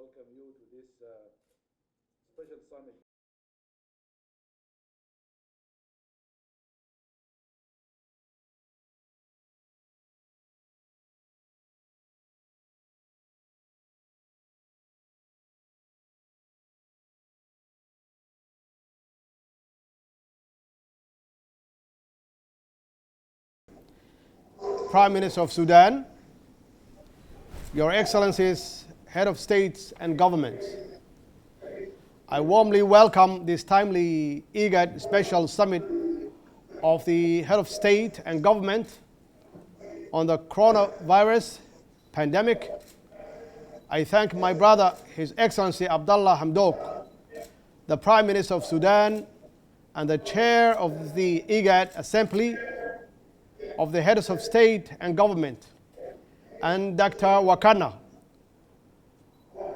welcome you to this special summit. Prime Minister of Sudan, Your Excellencies, Head of States and Governments, I warmly welcome this timely Igad Special Summit of the Head of State and Government on the coronavirus pandemic. I thank my brother, His Excellency Abdullah Hamdok, the Prime Minister of Sudan and the Chair of the Igad Assembly of the Heads of State and Government, and Dr. Wakana,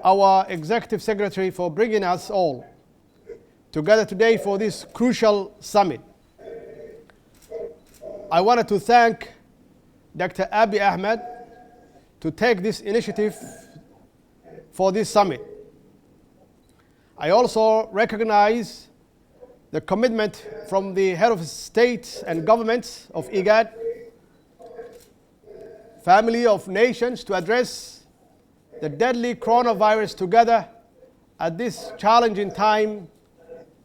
our Executive Secretary, for bringing us all together today for this crucial summit. I wanted to thank Dr. Abiy Ahmed to take this initiative for this summit. I also recognize the commitment from the Head of State and Governments of Igad, family of nations, to address the deadly coronavirus together at this challenging time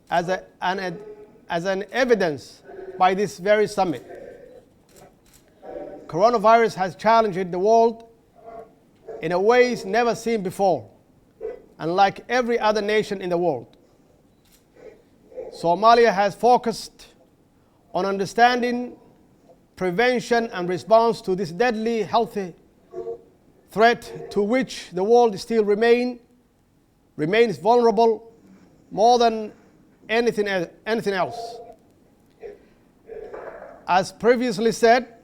as an evidence by this very summit. Coronavirus has challenged the world in a ways never seen before, unlike every other nation in the world. Somalia has focused on understanding, prevention and response to this deadly health threat to which the world still remains vulnerable more than anything else. As previously said,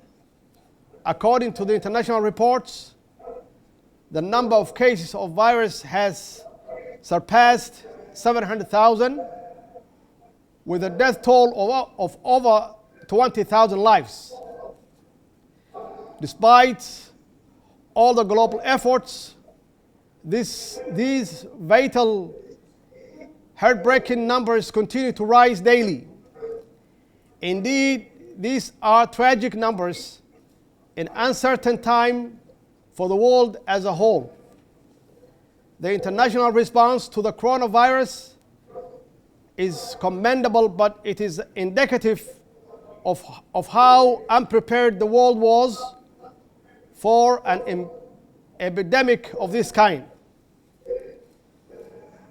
according to the international reports, the number of cases of virus has surpassed 700,000, with a death toll of over 20,000 lives. Despite all the global efforts, these vital, heartbreaking numbers continue to rise daily. Indeed, these are tragic numbers in uncertain time for the world as a whole. The international response to the coronavirus is commendable, but it is indicative of how unprepared the world was for an epidemic of this kind.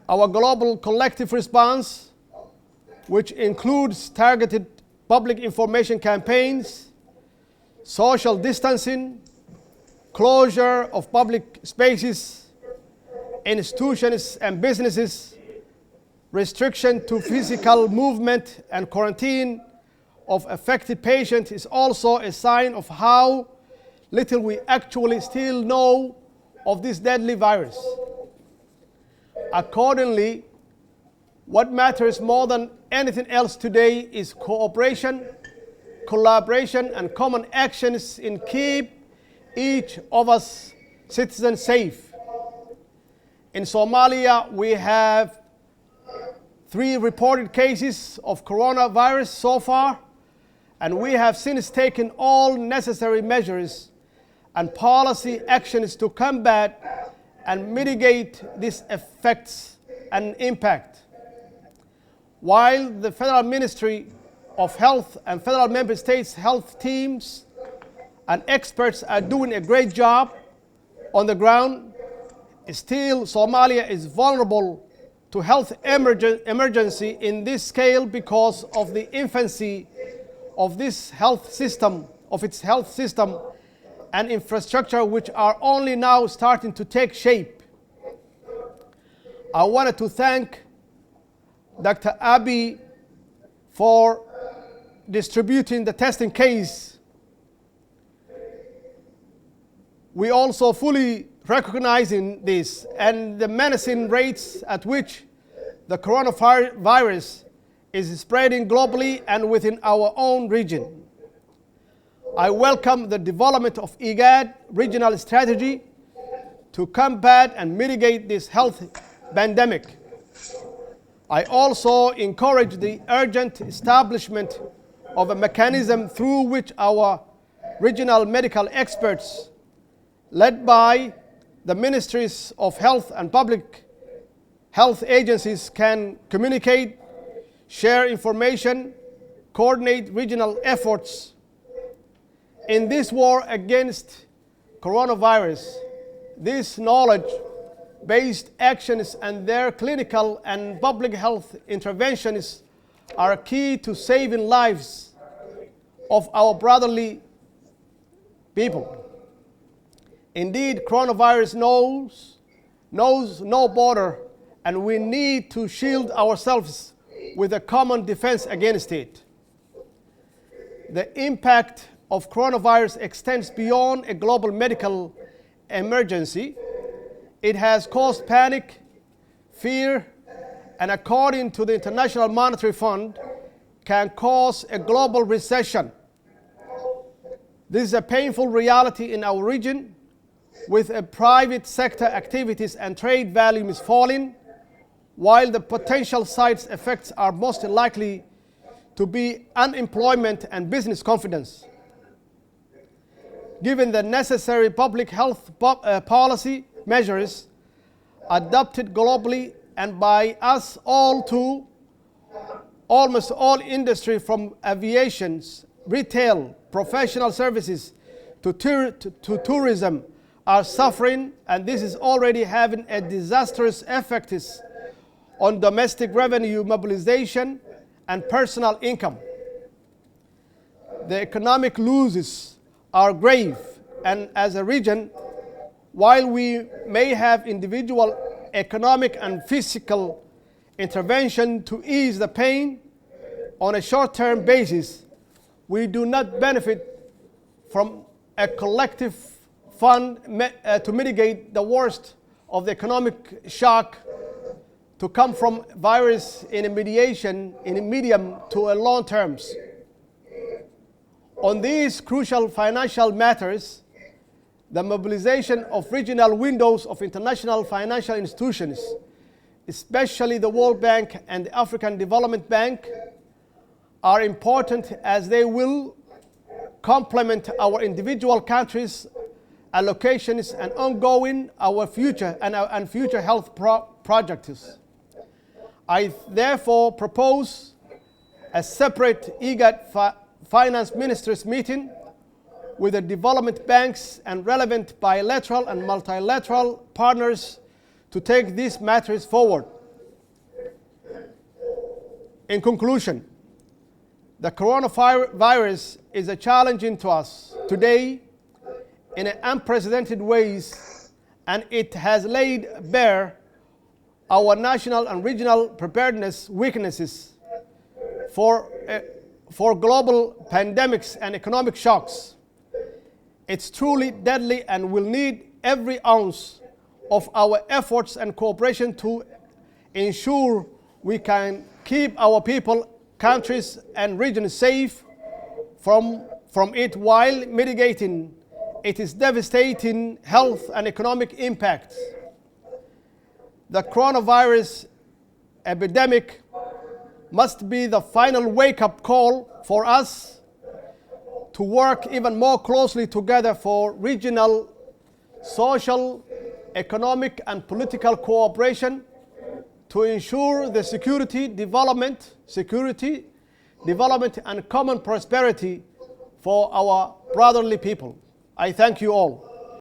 Our global collective response, which includes targeted public information campaigns, social distancing, closure of public spaces, institutions and businesses, restriction to physical movement, and quarantine of affected patients, is also a sign of how little we actually still know of this deadly virus. Accordingly, what matters more than anything else today is cooperation, collaboration, and common actions in keep each of us citizens safe. In Somalia, we have 3 reported cases of coronavirus so far, and we have since taken all necessary measures and policy actions to combat and mitigate these effects and impact. While the Federal Ministry of Health and federal member states' health teams and experts are doing a great job on the ground, still Somalia is vulnerable to health emergency in this scale because of the infancy of its health system and infrastructure, which are only now starting to take shape. I wanted to thank Dr. Abiy for distributing the testing case. We also fully recognizing this and the menacing rates at which the coronavirus is spreading globally and within our own region. I welcome the development of Igad regional strategy to combat and mitigate this health pandemic. I also encourage the urgent establishment of a mechanism through which our regional medical experts, led by the Ministries of Health and Public Health agencies, can communicate, share information, coordinate regional efforts in this war against coronavirus. These knowledge-based actions and their clinical and public health interventions are key to saving lives of our brotherly people. Indeed, coronavirus knows no border, and we need to shield ourselves with a common defense against it. The impact of coronavirus extends beyond a global medical emergency. It has caused panic, fear, and according to the International Monetary Fund, can cause a global recession. This is a painful reality in our region, with a private sector activities and trade volumes falling, while the potential side effects are most likely to be unemployment and business confidence. Given the necessary public health policy measures adopted globally and by us all too, almost all industry from aviation, retail, professional services to tourism are suffering, and this is already having a disastrous effects on domestic revenue mobilization and personal income. The economic losses are grave, and as a region, while we may have individual economic and physical intervention to ease the pain on a short-term basis, we do not benefit from a collective fund to mitigate the worst of the economic shock to come from virus in a medium to a long terms. On these crucial financial matters, the mobilization of regional windows of international financial institutions, especially the World Bank and the African Development Bank, are important as they will complement our individual countries' allocations and ongoing our future and future health projects. I therefore propose a separate Igad Finance Ministers meeting with the development banks and relevant bilateral and multilateral partners to take these matters forward. In conclusion, the coronavirus is a challenge to us today in unprecedented ways, and it has laid bare our national and regional preparedness weaknesses for global pandemics and economic shocks. It's truly deadly and will need every ounce of our efforts and cooperation to ensure we can keep our people, countries, and regions safe from it while mitigating its devastating health and economic impacts. The coronavirus epidemic must be the final wake-up call for us to work even more closely together for regional, social, economic, and political cooperation to ensure the security, development, and common prosperity for our brotherly people. I thank you all.